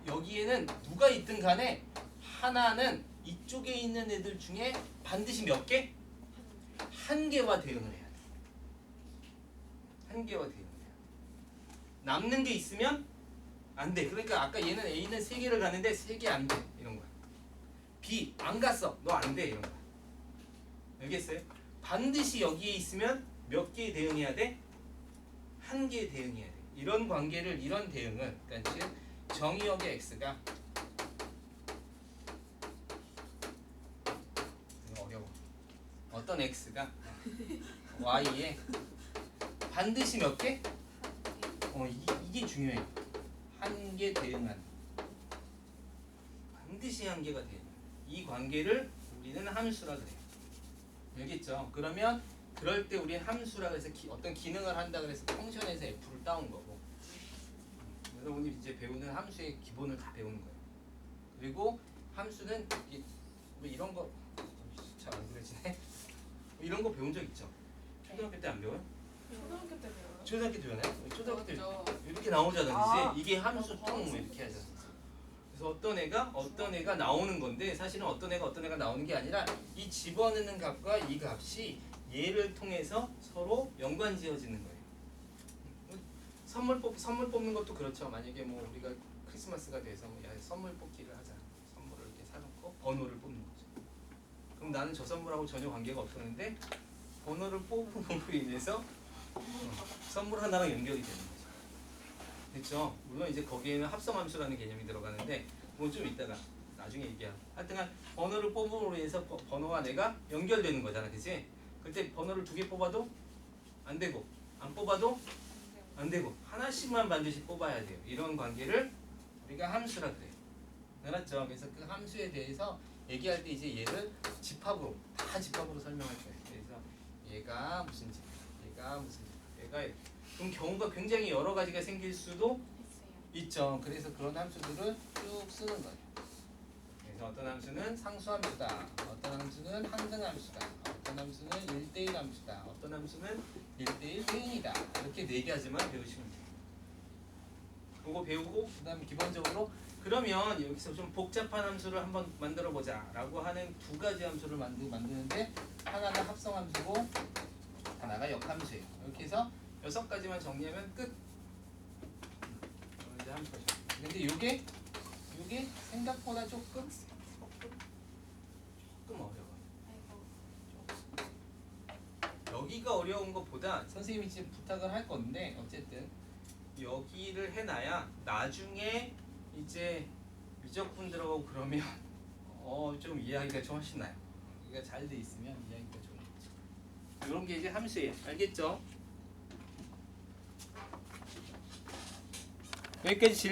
Speaker 1: 여기에는 누가 있든 간에 하나는 이쪽에 있는 애들 중에 반드시 몇 개? 한 개와 대응을 해야 돼. 한 개와 대응을 해야 돼. 남는 게 있으면 안 돼. 그러니까 아까 얘는 A는 3개를 가는데 3개 안 돼. 이런 거야. B 안 갔어. 너 안 돼. 이런 거야. 알겠어요? 반드시 여기에 있으면 몇 개에 대응해야 돼? 한 개에 대응해야 돼. 이런 관계를, 이런 대응을, 그러니까 즉 정의역의 x가 어려워. 어떤 x가 y에 반드시 몇 개? 이게 중요해요. 한 개 대응하는. 반드시 한 개가 대응. 이 관계를 우리는 함수라 그래요. 알겠죠? 그러면 그럴 때 우리는 함수라 그래서 어떤 기능을 한다 그래서 펑션에서 f를 따온 거고. 그래서 오늘 이제 배우는 함수의 기본을 다 배우는 거예요. 그리고 함수는 뭐 이런 거 잘 안 그려지네. 뭐 이런 거 배운 적 있죠? 초등학교 때 안 배워요?
Speaker 2: 초등학교 때 배워요?
Speaker 1: 초등학교 때 배워요? 초등학교 때
Speaker 2: 배웠죠.
Speaker 1: 이렇게 나오잖아,
Speaker 2: 아,
Speaker 1: 그지? 이게 함수
Speaker 2: 아,
Speaker 1: 통 이렇게 하잖아. 그래서 어떤 애가 나오는 건데 사실은 어떤 애가 나오는 게 아니라 이 집어넣는 값과 이 값이 얘를 통해서 서로 연관 지어지는 거예요. 선물 뽑는 것도 그렇죠. 만약에 뭐 우리가 크리스마스가 돼서 야, 선물 뽑기를 하자. 선물을 이렇게 사놓고 번호를 뽑는 거죠. 그럼 나는 저 선물하고 전혀 관계가 없었는데 번호를 뽑음으로 인해서 선물 하나랑 연결이 되는 거죠. 그렇죠? 물론 이제 거기에는 합성함수라는 개념이 들어가는데 그건 좀 이따가 나중에 얘기하고. 하여튼간 번호를 뽑음으로 인해서 번호와 내가 연결되는 거잖아, 그치? 그때 번호를 2개 뽑아도 안 되고 안 뽑아도 안 되고 하나씩만 반드시 뽑아야 돼요. 이런 관계를 우리가 함수라 그래요. 알았죠? 그래서 그 함수에 대해서 얘기할 때 이제 얘를 집합으로 다 집합으로 설명할 거예요. 그래서 얘가 무슨 집, 얘가 무슨 집, 얘가 이렇게. 그럼 경우가 굉장히 여러 가지가 생길 수도
Speaker 2: 했어요.
Speaker 1: 있죠. 그래서 그런 함수들을 쭉 쓰는 거예요. 그래서 어떤 함수는 상수함수다, 어떤 함수는 항등함수다, 어떤 함수는 1대1 함수다, 어떤 함수는 1대1 대응이다. 이렇게 4가지만 배우시면 돼요. 그거 배우고 그 다음에 기본적으로 그러면 여기서 좀 복잡한 함수를 한번 만들어 보자 라고 하는 2가지 함수를 만드는데 하나가 합성함수고 하나가 역함수예요. 이렇게 해서 6가지만 정리하면 끝. 이제 함수가 있어요. 근데 요게 생각보다 조금 어려워.
Speaker 2: 아이고.
Speaker 1: 여기가 어려운 것보다 선생님이 지금 부탁을 할 건데 어쨌든 여기를 해놔야 나중에 이제 미적분 들어가고 그러면 좀 이해하기가 좀 훨씬 나요. 이게 잘 돼 있으면 이해하기가 좀 좋죠. 이런 게 이제 함수예요. 알겠죠? 여기까지 질문.